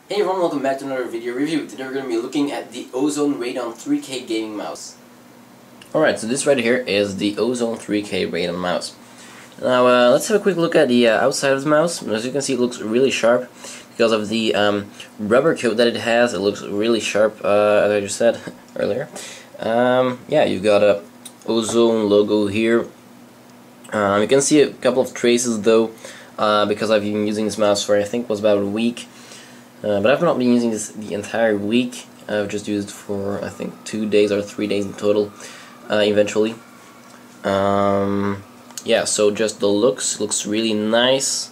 Hey everyone, welcome back to another video review. Today we're going to be looking at the Ozone Radon 3K gaming mouse. Alright, so this right here is the Ozone 3K Radon mouse. Now let's have a quick look at the outside of the mouse. As you can see, it looks really sharp because of the rubber coat that it has. It looks really sharp, as I just said earlier. Yeah, you've got a Ozone logo here. You can see a couple of traces though, because I've been using this mouse for I think it was about a week. But I've not been using this the entire week. I've just used it for I think 2 days or 3 days in total. Eventually, yeah. So just the looks really nice.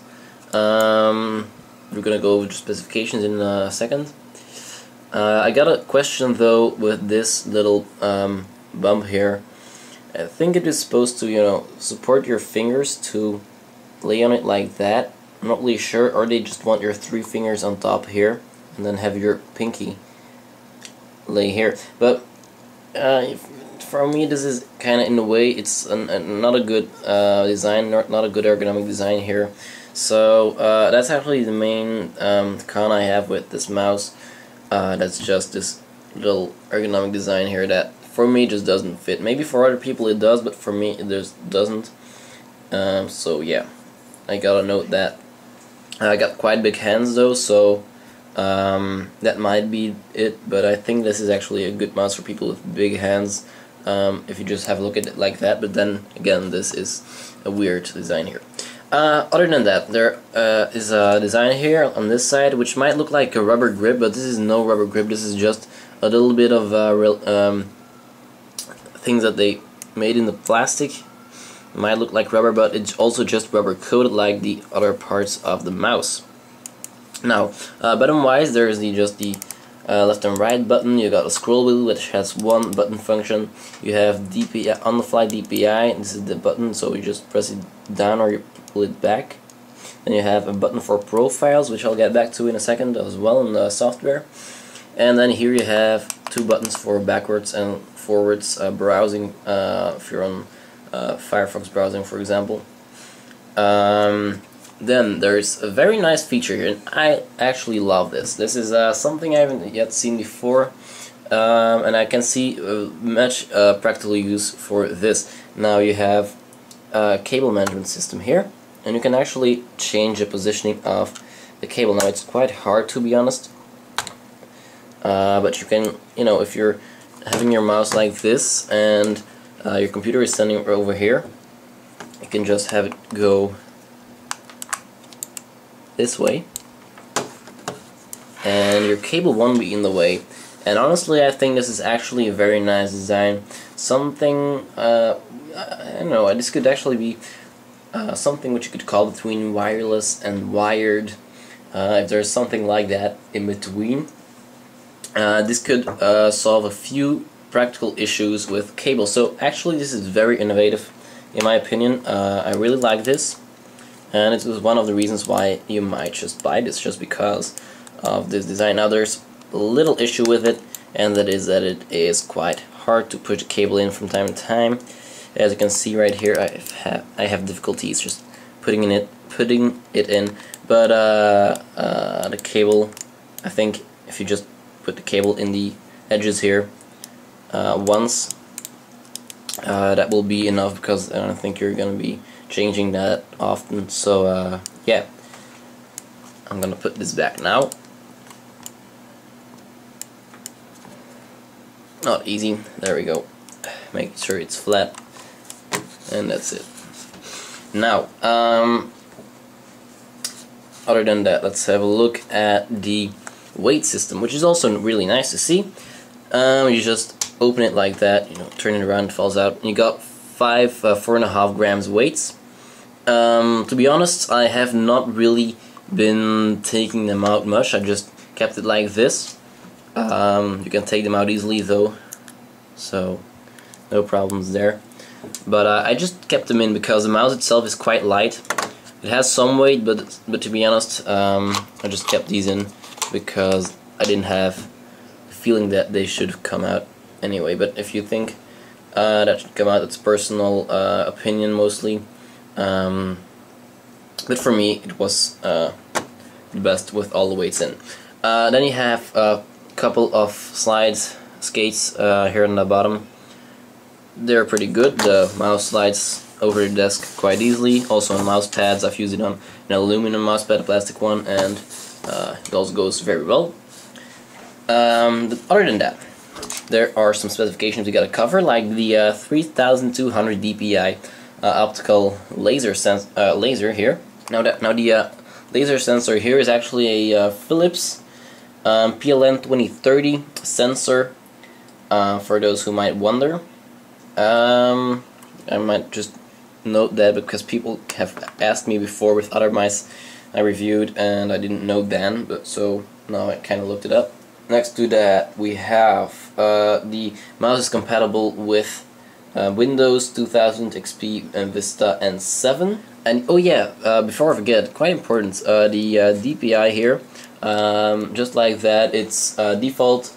We're gonna go over the specifications in a second. I got a question though with this little bump here. I think it is supposed to, support your fingers to lay on it like that. I'm not really sure, or they just want your 3 fingers on top here and then have your pinky lay here. But for me, this is kind of in the way. It's not a good design, not a good ergonomic design here. So that's actually the main con I have with this mouse. That's just this little ergonomic design here that for me just doesn't fit. Maybe for other people it does, but for me it just doesn't. So yeah, I gotta note that. I got quite big hands though, so that might be it, but I think this is actually a good mouse for people with big hands, if you just have a look at it like that. But then again, this is a weird design here. Other than that, there is a design here on this side which might look like a rubber grip, but this is no rubber grip. This is just a little bit of things that they made in the plastic. It might look like rubber, but it's also just rubber coated like the other parts of the mouse. Now, button-wise, there is just the left and right button. You got a scroll wheel which has one button function. You have DPI, on-the-fly DPI. This is the button, so you just press it down or you pull it back. Then you have a button for profiles, which I'll get back to in a second as well in the software. And then here you have 2 buttons for backwards and forwards browsing, if you're on Firefox browsing, for example. Then there's a very nice feature here, and I actually love this. This is something I haven't yet seen before, and I can see much practical use for this. Now you have a cable management system here, and you can actually change the positioning of the cable. Now it's quite hard, to be honest, but you can, if you're having your mouse like this and your computer is standing over here, you can just have it go this way and your cable won't be in the way. And honestly, I think this is actually a very nice design. Something, I don't know, this could actually be something which you could call between wireless and wired, if there's something like that in between. This could solve a few practical issues with cable. So actually this is very innovative in my opinion. I really like this, and it was one of the reasons why you might just buy this, just because of this design. Now there's a little issue with it, and that is that it is quite hard to put a cable in from time to time. As you can see right here, I have difficulties just putting it in, but the cable, I think if you just put the cable in the edges here once, that will be enough, because I don't think you're gonna be changing that often. So yeah, I'm gonna put this back now. Not easy. There we go. Make sure it's flat, and that's it. Now, other than that, let's have a look at the weight system, which is also really nice to see. You just open it like that, turn it around, it falls out, and you got 4.5 grams weights. To be honest, I have not really been taking them out much. I just kept it like this. You can take them out easily though, so no problems there. But I just kept them in because the mouse itself is quite light. It has some weight, but to be honest, I just kept these in because I didn't have the feeling that they should come out anyway. But if you think that should come out, it's personal opinion mostly. But for me, it was the best with all the weights in. Then you have a couple of skates here on the bottom. They're pretty good. The mouse slides over the desk quite easily. Also on mouse pads, I've used it on an aluminum mouse pad, a plastic one, and it also goes very well. Other than that, there are some specifications we gotta cover, like the 3200 dpi optical laser laser here. Now the laser sensor here is actually a Philips PLN 2030 sensor. For those who might wonder, I might just note that because people have asked me before with other mice I reviewed and I didn't know then, but so now I kind of looked it up. Next to that we have the mouse is compatible with Windows 2000 XP and Vista and 7. And oh yeah, before I forget, quite important, the DPI here, just like that, it's default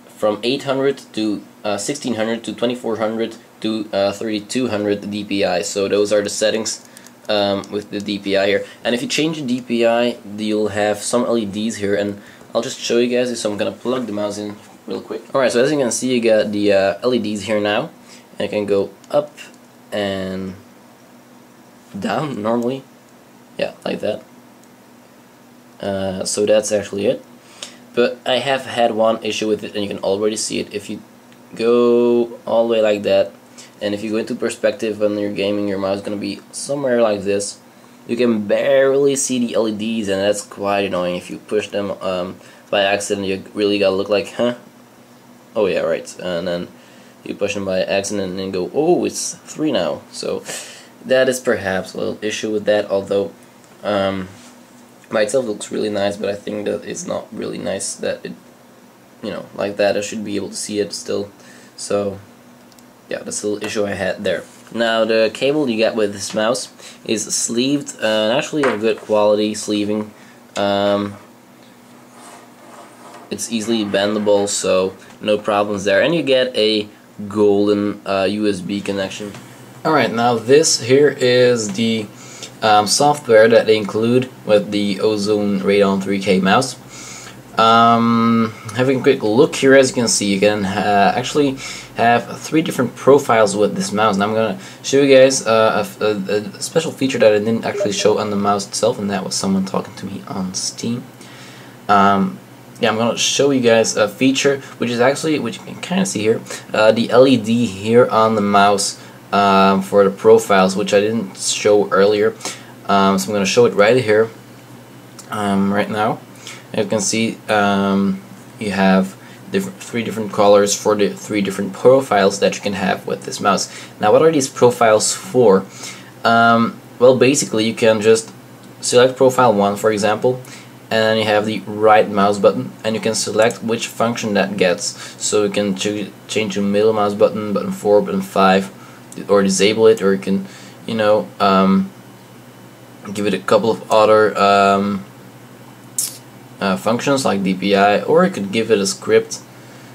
from 800 to 1600 to 2400 to 3200 DPI. So those are the settings with the DPI here. And if you change the DPI, you'll have some LEDs here, and I'll just show you guys. So I'm gonna plug the mouse in real quick. Alright, so as you can see, you got the LEDs here now, and it can go up and down normally, yeah, like that. So that's actually it. But I have had one issue with it, and you can already see it. If you go all the way like that, and if you go into perspective when you're gaming, your mouse is going to be somewhere like this. You can barely see the LEDs, and that's quite annoying. If you push them by accident, you really gotta look like, huh? Oh yeah, right. And then you push them by accident and then go, oh, it's 3 now. So that is perhaps a little issue with that, although by itself looks really nice, but I think that it's not really nice that it, you know, like that. I should be able to see it still. So yeah, that's a little issue I had there. Now the cable you get with this mouse is sleeved, and actually a good quality sleeving. It's easily bendable, so no problems there, and you get a golden USB connection. Alright, now this here is the software that they include with the Ozone Radon 3K mouse. Having a quick look here, as you can see, you can actually have 3 different profiles with this mouse. And I'm going to show you guys a special feature that I didn't actually show on the mouse itself, and that was someone talking to me on Steam. Yeah, I'm going to show you guys a feature which is actually, which you can kind of see here, the LED here on the mouse for the profiles, which I didn't show earlier. So I'm going to show it right here, right now. As you can see, you have 3 different colors for the 3 different profiles that you can have with this mouse. Now, what are these profiles for? Well, basically, you can just select profile 1, for example, and then you have the right mouse button, and you can select which function that gets. So you can change the middle mouse button, button 4, button 5, or disable it, or you can, you know, give it a couple of other functions like DPI, or you could give it a script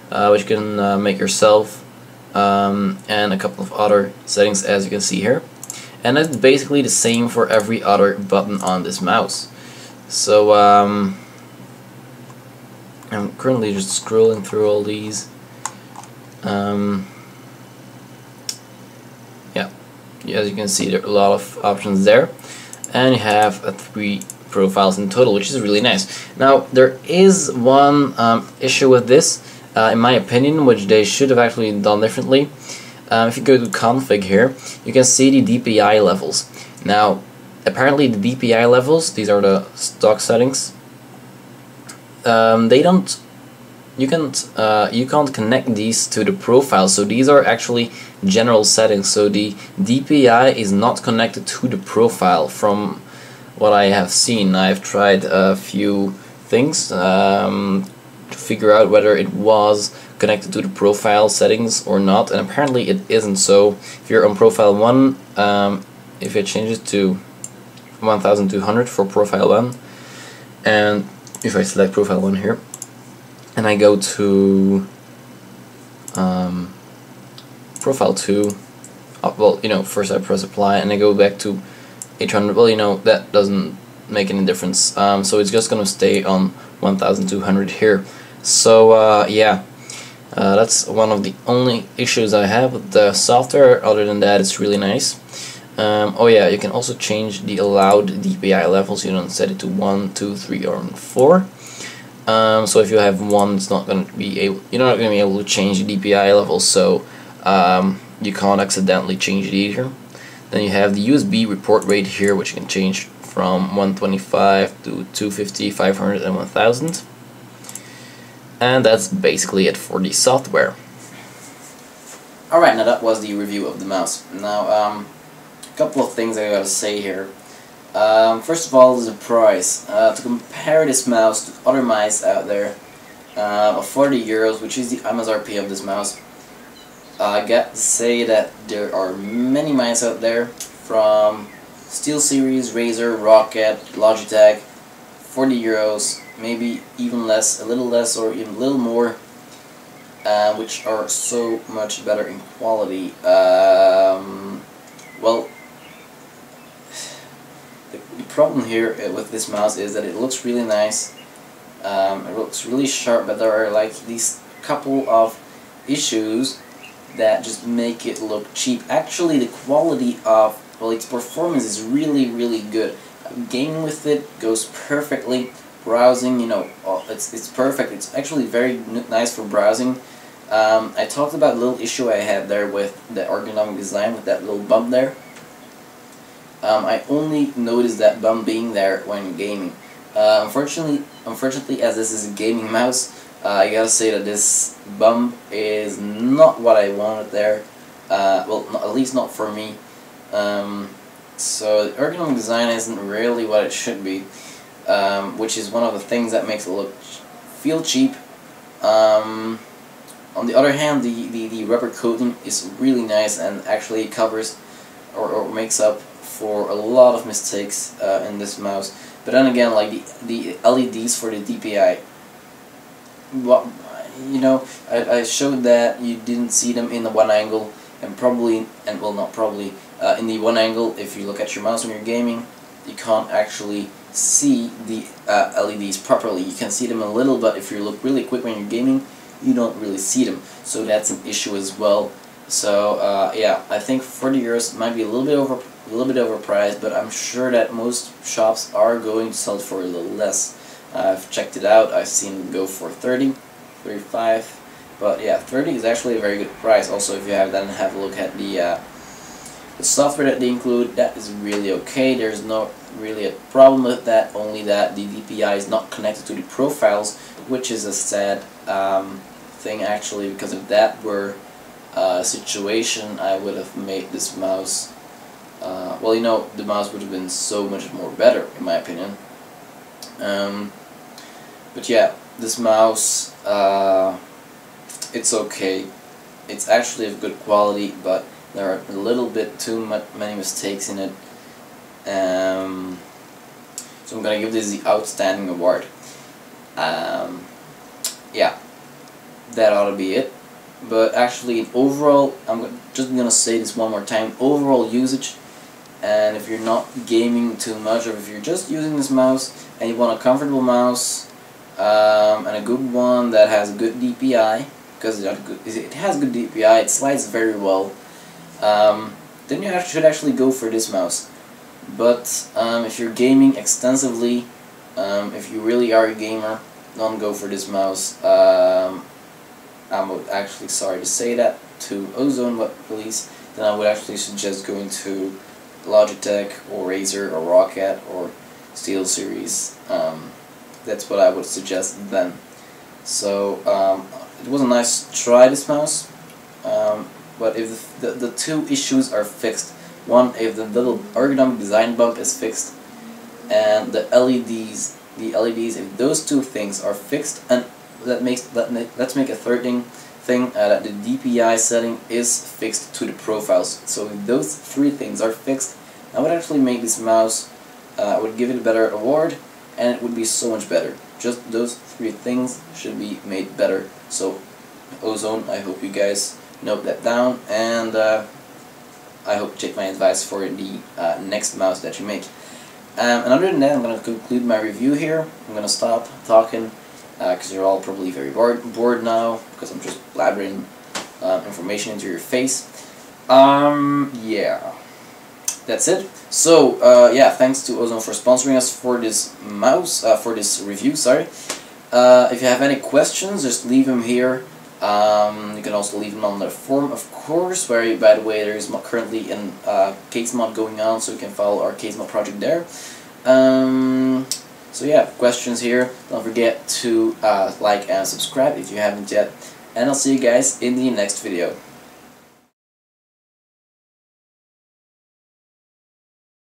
which you can make yourself, and a couple of other settings, as you can see here. And it's basically the same for every other button on this mouse. So I'm currently just scrolling through all these. Yeah, as you can see, there are a lot of options there, and you have 3 profiles in total, which is really nice. Now, there is one issue with this, in my opinion, which they should have actually done differently. If you go to config here, you can see the DPI levels. Now, apparently the DPI levels, these are the stock settings, they don't, you can't connect these to the profile, so these are actually general settings. So the DPI is not connected to the profile from what I have seen. I've tried a few things to figure out whether it was connected to the profile settings or not, and apparently it isn't. So if you're on profile 1, if it changes to 1200 for profile 1, and if I select profile 1 here, and I go to profile 2, well, you know, first I press apply and I go back to 800, well, you know, that doesn't make any difference. So it's just gonna stay on 1200 here. So yeah, that's one of the only issues I have with the software. Other than that, it's really nice. Oh yeah, you can also change the allowed DPI levels. You don't set it to 1, 2, 3, or 4. So if you have 1, it's not going to be able. You're not going to be able to change the DPI level. So you can't accidentally change it either. Then you have the USB report rate here, which you can change from 125 to 250, 500, and 1000. And that's basically it for the software. Alright, now that was the review of the mouse. Now, a couple of things I gotta say here. First of all, is the price. To compare this mouse to other mice out there, of 40 euros, which is the MSRP of this mouse, I got to say that there are many mice out there, from SteelSeries, Razer, Rocket, Logitech, 40 euros, maybe even less, a little less, or even a little more, which are so much better in quality. Well, the problem here with this mouse is that it looks really nice, it looks really sharp, but there are like these couple of issues that just make it look cheap. Actually, the quality of, well, its performance is really, really good. Gaming with it goes perfectly. Browsing, you know, it's perfect. It's actually very nice for browsing. I talked about a little issue I had there with the ergonomic design, with that little bump there. I only noticed that bump being there when gaming. Unfortunately, as this is a gaming mouse, I gotta say that this bump is not what I wanted there. Well, at least not for me. So the ergonomic design isn't really what it should be, which is one of the things that makes it feel cheap. On the other hand, the rubber coating is really nice and actually covers or makes up for a lot of mistakes in this mouse. But then again, like the LEDs for the DPI, well, you know, I showed that you didn't see them in the one angle, and probably, and well, not probably, in the one angle, if you look at your mouse when you're gaming, you can't actually see the LEDs properly. You can see them a little, but if you look really quick when you're gaming, you don't really see them. So that's an issue as well. So yeah, I think 40 euros might be a little bit overpriced, but I'm sure that most shops are going to sell it for a little less. I've checked it out. I've seen them go for 30, 35, but yeah, 30 is actually a very good price. Also, if you have a look at the software that they include, that is really okay. There's not really a problem with that, only that the DPI is not connected to the profiles, which is a sad thing actually, because if that were a situation, I would have made this mouse, well, you know, the mouse would have been so much more better, in my opinion. But yeah, this mouse, it's okay. It's actually of good quality, but there are a little bit too many mistakes in it. So I'm gonna give this the Outstanding Award. Yeah, that ought to be it. But actually, overall, I'm just gonna say this one more time. Overall usage, and if you're not gaming too much, or if you're just using this mouse and you want a comfortable mouse, and a good one that has a good DPI, because it has good DPI, it slides very well, then you should actually go for this mouse. But if you're gaming extensively, if you really are a gamer, don't go for this mouse. I'm actually sorry to say that to Ozone, but please, then I would actually suggest going to Logitech or Razer or Rocket or SteelSeries. That's what I would suggest then. So it was a nice try, this mouse, but if the two issues are fixed, one, if the little ergonomic design bump is fixed, and the LEDs, if those two things are fixed, and let's make a third thing, that the DPI setting is fixed to the profiles. So if those three things are fixed, I would actually make this mouse, I would give it a better award, and it would be so much better. Just those three things should be made better. So Ozone, I hope you guys note that down, and I hope you take my advice for the next mouse that you make. And other than that, I'm going to conclude my review here. I'm going to stop talking because you're all probably very bored now because I'm just blabbering information into your face. Yeah, that's it. So yeah, thanks to Ozone for sponsoring us for this for this review. Sorry. If you have any questions, just leave them here. You can also leave them on the forum, of course, where, by the way, there is currently a case mod going on, so you can follow our case mod project there. So yeah, questions here. Don't forget to like and subscribe if you haven't yet. And I'll see you guys in the next video.